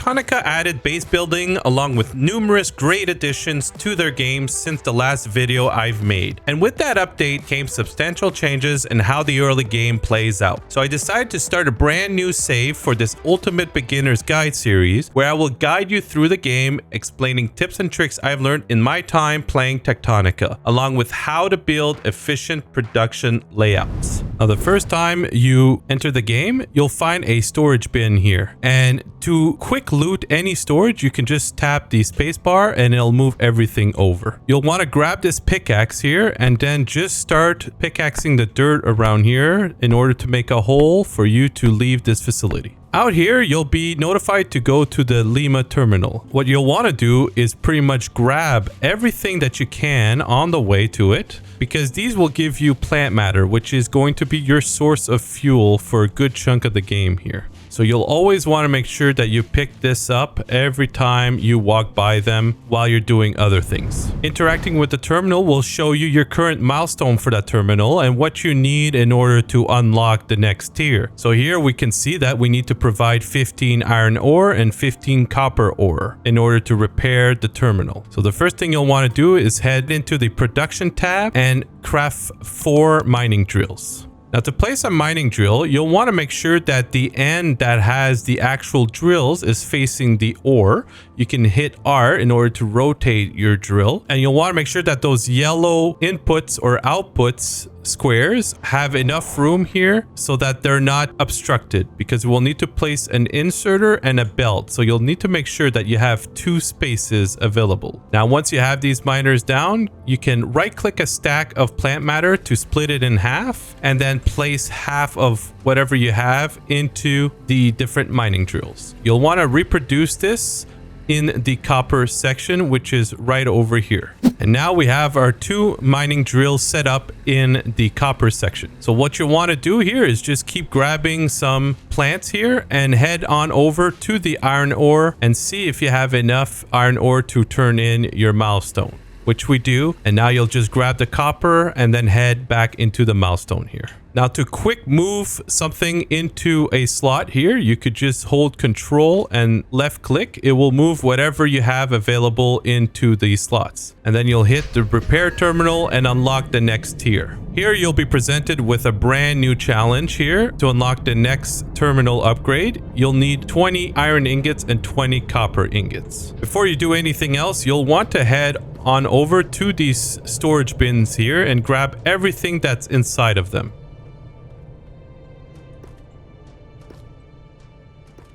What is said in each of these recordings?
Techtonica added base building along with numerous great additions to their games since the last video I've made. And with that update came substantial changes in how the early game plays out. So I decided to start a brand new save for this Ultimate Beginner's Guide series where I will guide you through the game, explaining tips and tricks I've learned in my time playing Techtonica, along with how to build efficient production layouts. Now, the first time you enter the game, you'll find a storage bin here. And to quick loot any storage, you can just tap the spacebar and it'll move everything over. You'll want to grab this pickaxe here and then just start pickaxing the dirt around here in order to make a hole for you to leave this facility. Out here, you'll be notified to go to the Lima terminal. What you'll want to do is pretty much grab everything that you can on the way to it, because these will give you plant matter, which is going to be your source of fuel for a good chunk of the game here. So you'll always want to make sure that you pick this up every time you walk by them while you're doing other things. Interacting with the terminal will show you your current milestone for that terminal and what you need in order to unlock the next tier. So here we can see that we need to provide 15 iron ore and 15 copper ore in order to repair the terminal. So the first thing you'll want to do is head into the production tab and craft 4 mining drills. Now, to place a mining drill, you'll want to make sure that the end that has the actual drills is facing the ore. You can hit R in order to rotate your drill, and you'll want to make sure that those yellow inputs or outputs squares have enough room here so that they're not obstructed, because we'll need to place an inserter and a belt. So you'll need to make sure that you have 2 spaces available. Now, once you have these miners down, you can right click a stack of plant matter to split it in half and then place half of whatever you have into the different mining drills. You'll want to reproduce this in the copper section, which is right over here. And now we have our 2 mining drills set up in the copper section. So what you want to do here is just keep grabbing some plants here and head on over to the iron ore and see if you have enough iron ore to turn in your milestone, which we do. And now you'll just grab the copper and then head back into the milestone here. Now, to quick move something into a slot here, you could just hold Control and left click. It will move whatever you have available into these slots. And then you'll hit the repair terminal and unlock the next tier. Here you'll be presented with a brand new challenge here. To unlock the next terminal upgrade, you'll need 20 iron ingots and 20 copper ingots. Before you do anything else, you'll want to head on over to these storage bins here and grab everything that's inside of them.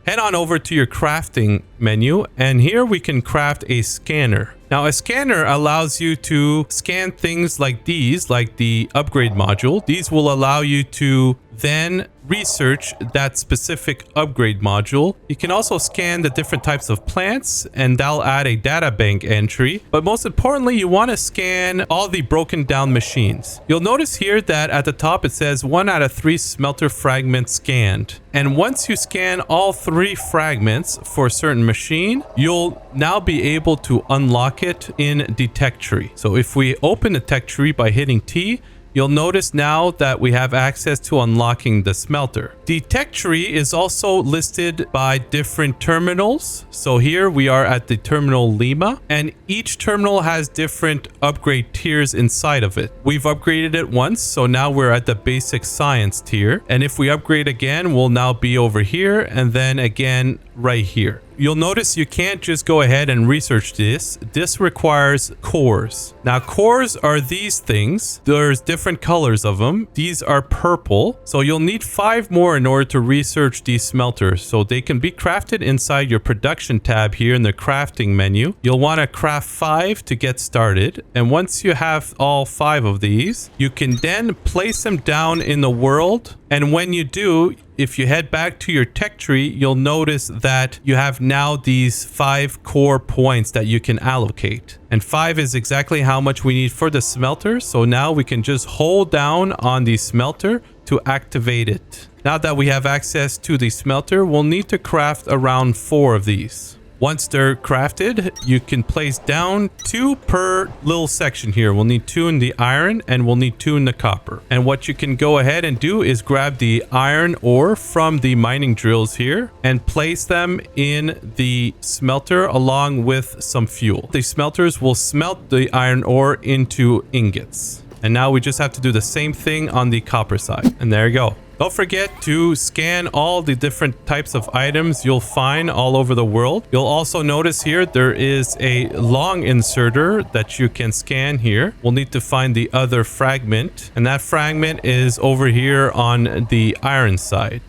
Head on over to your crafting menu, and here we can craft a scanner. Now, a scanner allows you to scan things like these, like the upgrade module. These will allow you to then research that specific upgrade module. You can also scan the different types of plants, and that'll add a data bank entry. But most importantly, you want to scan all the broken down machines. You'll notice here that at the top it says 1 out of 3 smelter fragments scanned. And once you scan all 3 fragments for a certain machine, you'll now be able to unlock it in the tech tree. So if we open the tech tree by hitting T, you'll notice now that we have access to unlocking the smelter. The tech tree is also listed by different terminals. So here we are at the terminal Lima, and each terminal has different upgrade tiers inside of it. We've upgraded it once, so now we're at the basic science tier. And if we upgrade again, we'll now be over here and then again right here. You'll notice you can't just go ahead and research this. This requires cores. Now, cores are these things. There's different colors of them. These are purple. So you'll need 5 more in order to research these smelters. So they can be crafted inside your production tab here in the crafting menu. You'll want to craft 5 to get started. And once you have all 5 of these, you can then place them down in the world. And when you do, if you head back to your tech tree, you'll notice that you have now these 5 core points that you can allocate. And 5 is exactly how much we need for the smelter. So now we can just hold down on the smelter to activate it. Now that we have access to the smelter, we'll need to craft around 4 of these. Once they're crafted, you can place down 2 per little section here. We'll need 2 in the iron and we'll need 2 in the copper. And what you can go ahead and do is grab the iron ore from the mining drills here and place them in the smelter along with some fuel. The smelters will smelt the iron ore into ingots. And now we just have to do the same thing on the copper side. And there you go. Don't forget to scan all the different types of items you'll find all over the world. You'll also notice here there is a long inserter that you can scan here. We'll need to find the other fragment, and that fragment is over here on the iron side.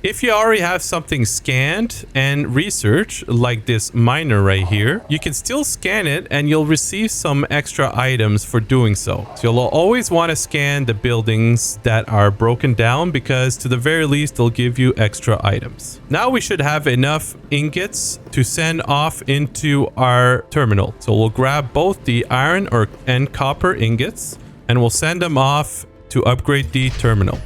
If you already have something scanned and researched, like this miner right here, you can still scan it and you'll receive some extra items for doing so. So you'll always want to scan the buildings that are broken down because to the very least, they'll give you extra items. Now we should have enough ingots to send off into our terminal. So we'll grab both the iron and copper ingots and we'll send them off to upgrade the terminal.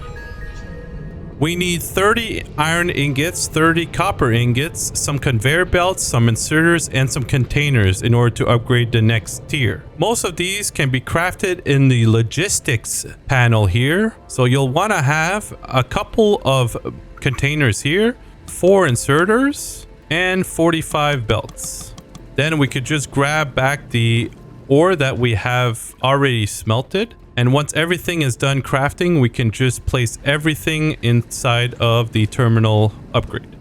We need 30 iron ingots, 30 copper ingots, some conveyor belts, some inserters, and some containers in order to upgrade the next tier. Most of these can be crafted in the logistics panel here. So you'll want to have a couple of containers here, 4 inserters, and 45 belts. Then we could just grab back the ore that we have already smelted. And once everything is done crafting, we can just place everything inside of the terminal upgrade.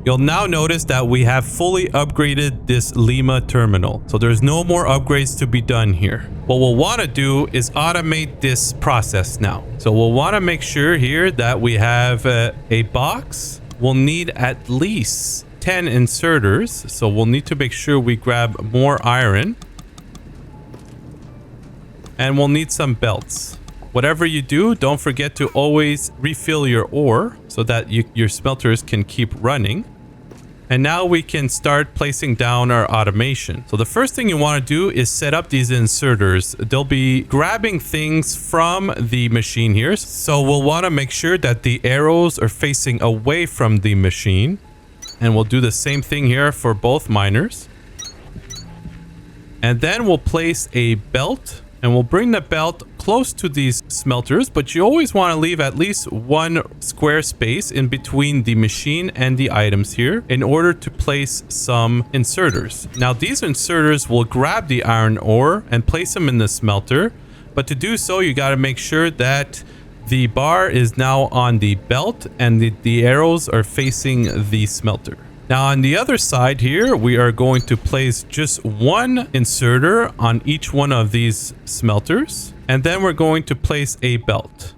You'll now notice that we have fully upgraded this Lima terminal. So there's no more upgrades to be done here. What we'll want to do is automate this process now. So we'll want to make sure here that we have a box. We'll need at least 10 inserters, so we'll need to make sure we grab more iron, and we'll need some belts. Whatever you do, don't forget to always refill your ore so that your smelters can keep running. And now we can start placing down our automation. So the first thing you want to do is set up these inserters. They'll be grabbing things from the machine here, so we'll want to make sure that the arrows are facing away from the machine. And we'll do the same thing here for both miners. And then we'll place a belt and we'll bring the belt close to these smelters, but you always want to leave at least 1 square space in between the machine and the items here in order to place some inserters. Now these inserters will grab the iron ore and place them in the smelter, but to do so you got to make sure that the bar is now on the belt and the arrows are facing the smelter. Now on the other side here, we are going to place just 1 inserter on each one of these smelters. And then we're going to place a belt.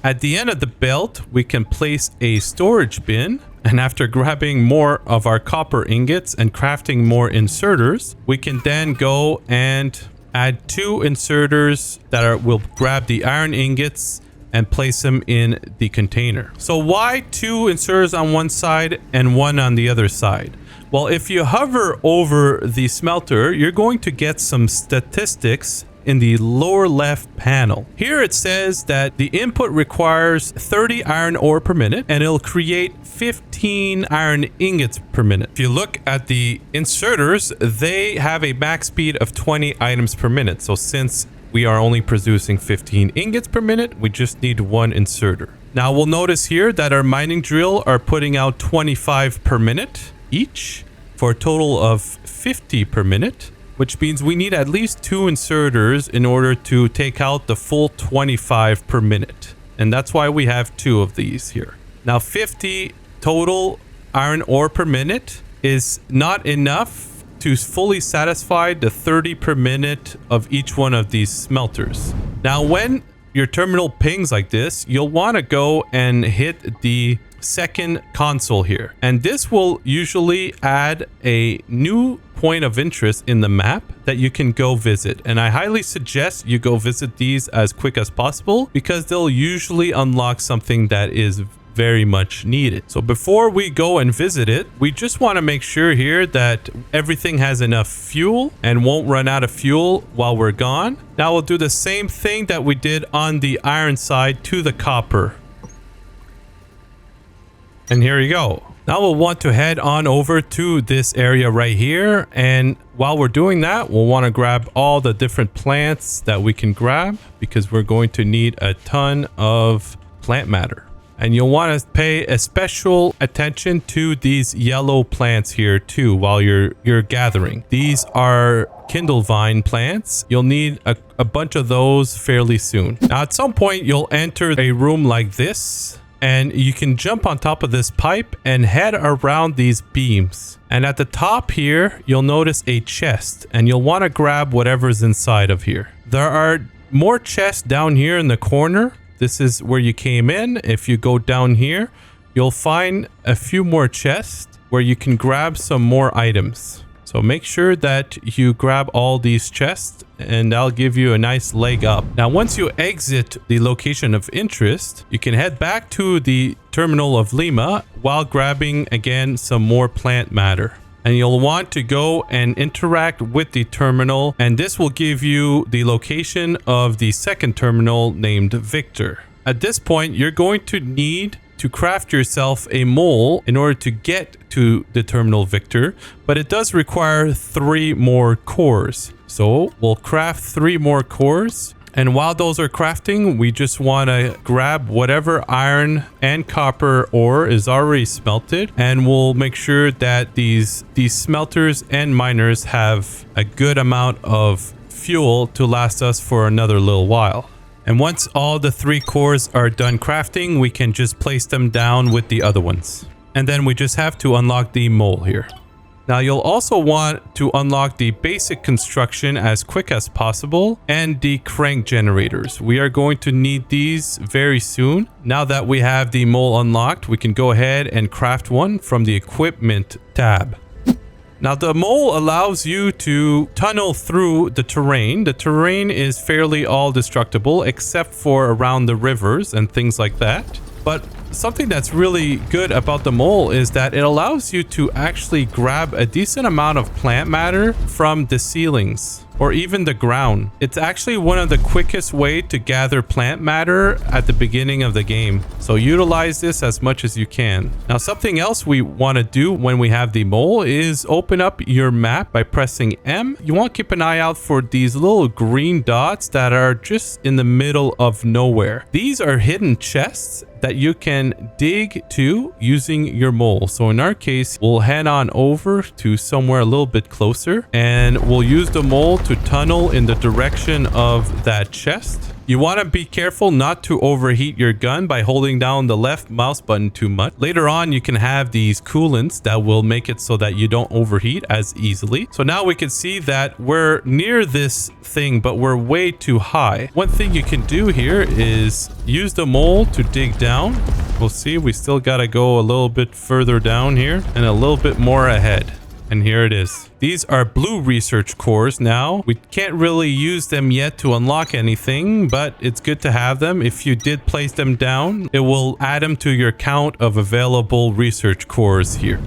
At the end of the belt, we can place a storage bin. And after grabbing more of our copper ingots and crafting more inserters, we can then go and add 2 inserters that will grab the iron ingots and place them in the container. So why 2 inserters on one side and 1 on the other side? Well, if you hover over the smelter, you're going to get some statistics in the lower left panel. Here it says that the input requires 30 iron ore per minute and it'll create 15 iron ingots per minute. If you look at the inserters, they have a max speed of 20 items per minute. So since we are only producing 15 ingots per minute, we just need 1 inserter. Now we'll notice here that our mining drill are putting out 25 per minute each for a total of 50 per minute, which means we need at least 2 inserters in order to take out the full 25 per minute. And that's why we have 2 of these here. Now 50 total iron ore per minute is not enough to fully satisfy the 30 per minute of each one of these smelters. Now when your terminal pings like this, you'll want to go and hit the second console here, and this will usually add a new point of interest in the map that you can go visit. And I highly suggest you go visit these as quick as possible because they'll usually unlock something that is very much needed. So before we go and visit it, we just want to make sure here that everything has enough fuel and won't run out of fuel while we're gone. Now we'll do the same thing that we did on the iron side to the copper. And here you go. Now we'll want to head on over to this area right here. And while we're doing that, we'll want to grab all the different plants that we can grab, because we're going to need a ton of plant matter. And you'll want to pay a special attention to these yellow plants here too while you're gathering. These are kindle vine plants. You'll need a bunch of those fairly soon. Now at some point you'll enter a room like this, and you can jump on top of this pipe and head around these beams. And at the top here, you'll notice a chest, and you'll want to grab whatever's inside of here. There are more chests down here in the corner. This is where you came in. If you go down here, you'll find a few more chests where you can grab some more items. So make sure that you grab all these chests, and that'll give you a nice leg up. Now, once you exit the location of interest, you can head back to the terminal of Lima while grabbing again some more plant matter. And you'll want to go and interact with the terminal, and this will give you the location of the second terminal named Victor. At this point, you're going to need to craft yourself a mole in order to get to the terminal Victor, but it does require 3 more cores. So we'll craft 3 more cores. And while those are crafting, we just want to grab whatever iron and copper ore is already smelted. And we'll make sure that these smelters and miners have a good amount of fuel to last us for another little while. And once all the 3 cores are done crafting, we can just place them down with the other ones. And then we just have to unlock the mole here. Now you'll also want to unlock the basic construction as quick as possible and the crank generators. We are going to need these very soon. Now that we have the mole unlocked, we can go ahead and craft one from the equipment tab. Now the mole allows you to tunnel through the terrain. The terrain is fairly all destructible except for around the rivers and things like that. But something that's really good about the mole is that it allows you to actually grab a decent amount of plant matter from the ceilings or even the ground. It's actually one of the quickest way to gather plant matter at the beginning of the game. So utilize this as much as you can. Now something else we want to do when we have the mole is open up your map by pressing M. You want to keep an eye out for these little green dots that are just in the middle of nowhere. These are hidden chests that you can dig to using your mole. So in our case, we'll head on over to somewhere a little bit closer, and we'll use the mole to tunnel in the direction of that chest. You want to be careful not to overheat your gun by holding down the left mouse button too much. Later on, you can have these coolants that will make it so that you don't overheat as easily. So now we can see that we're near this thing, but we're way too high. One thing you can do here is use the mole to dig down. We'll see, we still got to go a little bit further down here and a little bit more ahead. And here it is. These are blue research cores now. We can't really use them yet to unlock anything, but it's good to have them. If you did place them down, it will add them to your count of available research cores here.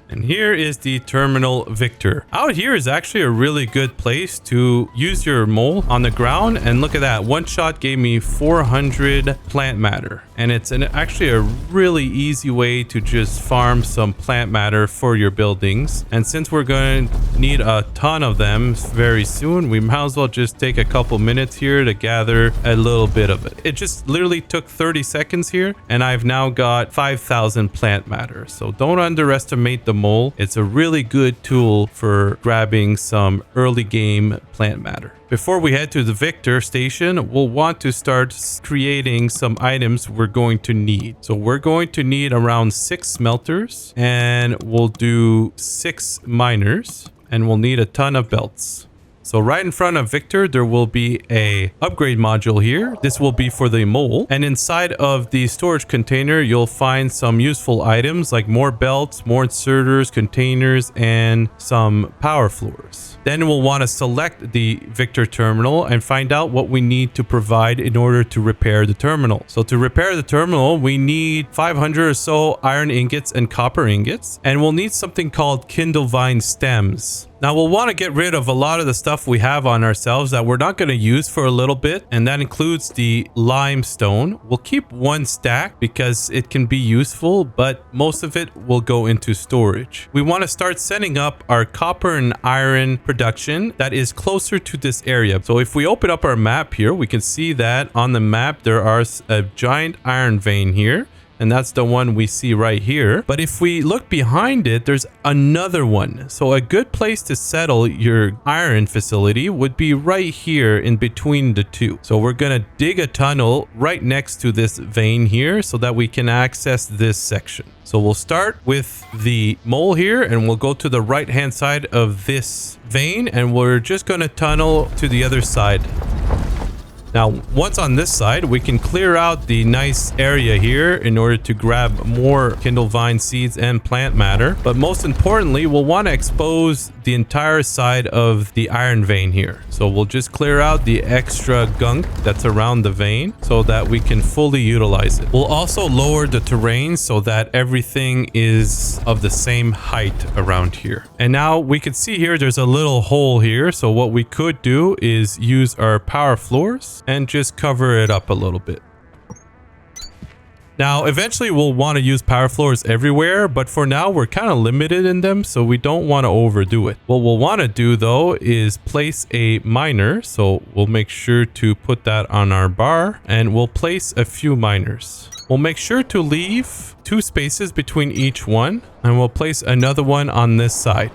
And here is the terminal Victor. Out here is actually a really good place to use your mole on the ground. And look at that. One shot gave me 400 plant matter. And it's actually a really easy way to just farm some plant matter for your buildings. And since we're going to need a ton of them very soon, we might as well just take a couple minutes here to gather a little bit of it. It just literally took 30 seconds here, and I've now got 5,000 plant matter. So don't underestimate the mole. It's a really good tool for grabbing some early game plant matter. Before we head to the Victor station, we'll want to start creating some items we're going to need. So we're going to need around 6 smelters, and we'll do 6 miners, and we'll need a ton of belts. So right in front of Victor, there will be a upgrade module here. This will be for the mole. And inside of the storage container, you'll find some useful items like more belts, more inserters, containers, and some power floors. Then we'll want to select the Victor terminal and find out what we need to provide in order to repair the terminal. So to repair the terminal, we need 500 or so iron ingots and copper ingots. And we'll need something called Kindle Vine stems. Now we'll want to get rid of a lot of the stuff we have on ourselves that we're not going to use for a little bit, and that includes the limestone. We'll keep one stack because it can be useful, but most of it will go into storage. We want to start setting up our copper and iron production that is closer to this area. So if we open up our map here, we can see that on the map there are a giant iron vein here. And that's the one we see right here. But if we look behind it, there's another one. So a good place to settle your iron facility would be right here in between the two. So we're going to dig a tunnel right next to this vein here so that we can access this section. So we'll start with the mole here and we'll go to the right hand side of this vein and we're just going to tunnel to the other side. Now, once on this side, we can clear out the nice area here in order to grab more Kindle Vine seeds and plant matter. But most importantly, we'll want to expose the entire side of the iron vein here. So we'll just clear out the extra gunk that's around the vein so that we can fully utilize it. We'll also lower the terrain so that everything is of the same height around here. And now we can see here, there's a little hole here. So what we could do is use our power floors and just cover it up a little bit. Now, eventually we'll want to use power floors everywhere, but for now we're kind of limited in them, so we don't want to overdo it. What we'll want to do though is place a miner, so we'll make sure to put that on our bar, and we'll place a few miners. We'll make sure to leave 2 spaces between each one, and we'll place another one on this side.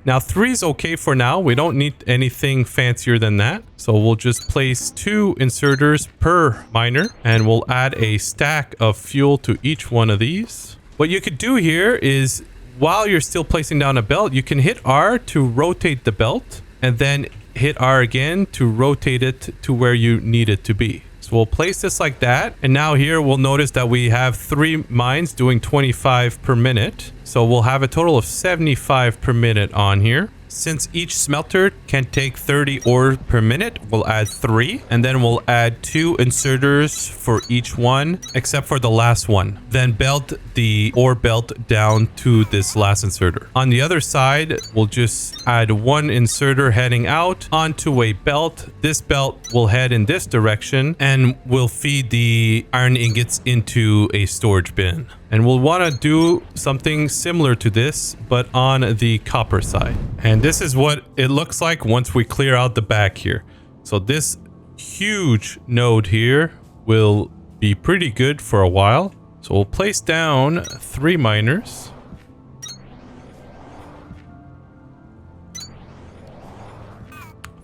Now 3 is okay for now. We don't need anything fancier than that. So we'll just place 2 inserters per miner and we'll add a stack of fuel to each one of these. What you could do here is while you're still placing down a belt, you can hit R to rotate the belt and then hit R again to rotate it to where you need it to be. So we'll place this like that. And now here we'll notice that we have 3 mines doing 25 per minute. So we'll have a total of 75 per minute on here. Since each smelter can take 30 ore per minute, we'll add 3. And then we'll add 2 inserters for each one, except for the last one. Then belt the ore belt down to this last inserter. On the other side, we'll just add 1 inserter heading out onto a belt. This belt will head in this direction and we'll feed the iron ingots into a storage bin. And we'll want to do something similar to this, but on the copper side. And this is what it looks like once we clear out the back here. So this huge node here will be pretty good for a while. So we'll place down 3 miners.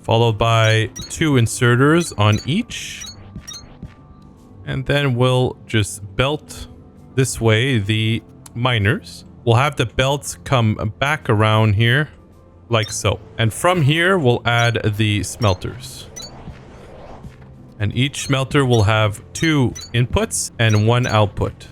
Followed by 2 inserters on each. And then we'll just belt this way the miners. We'll have the belts come back around here like so. And from here, we'll add the smelters. And each smelter will have 2 inputs and 1 output.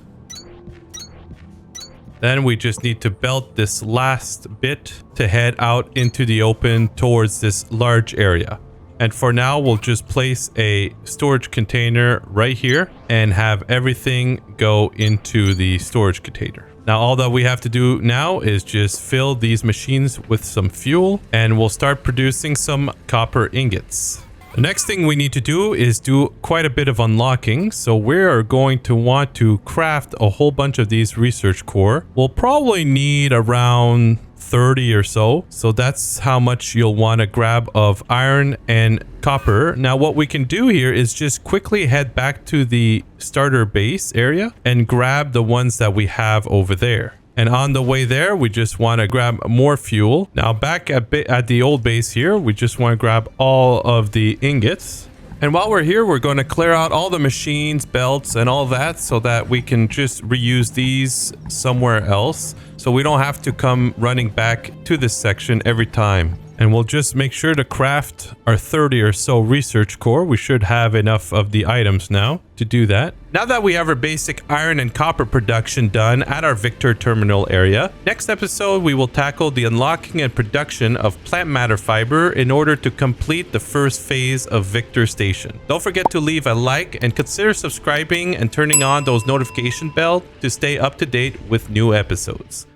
Then we just need to belt this last bit to head out into the open towards this large area. And for now, we'll just place a storage container right here and have everything go into the storage container. Now, all that we have to do now is just fill these machines with some fuel and we'll start producing some copper ingots. The next thing we need to do is do quite a bit of unlocking. So we are going to want to craft a whole bunch of these research core. We'll probably need around 30 or so. So that's how much you'll want to grab of iron and copper. Now what we can do here is just quickly head back to the starter base area and grab the ones that we have over there. And on the way there, we just want to grab more fuel. Now back at the old base here, we just want to grab all of the ingots. And while we're here, we're going to clear out all the machines, belts, and all that so that we can just reuse these somewhere else. so we don't have to come running back to this section every time. And we'll just make sure to craft our 30 or so research core. We should have enough of the items now to do that. Now that we have our basic iron and copper production done at our Victor terminal area, next episode we will tackle the unlocking and production of plant matter fiber in order to complete the first phase of Victor Station. Don't forget to leave a like and consider subscribing and turning on those notification bells to stay up to date with new episodes.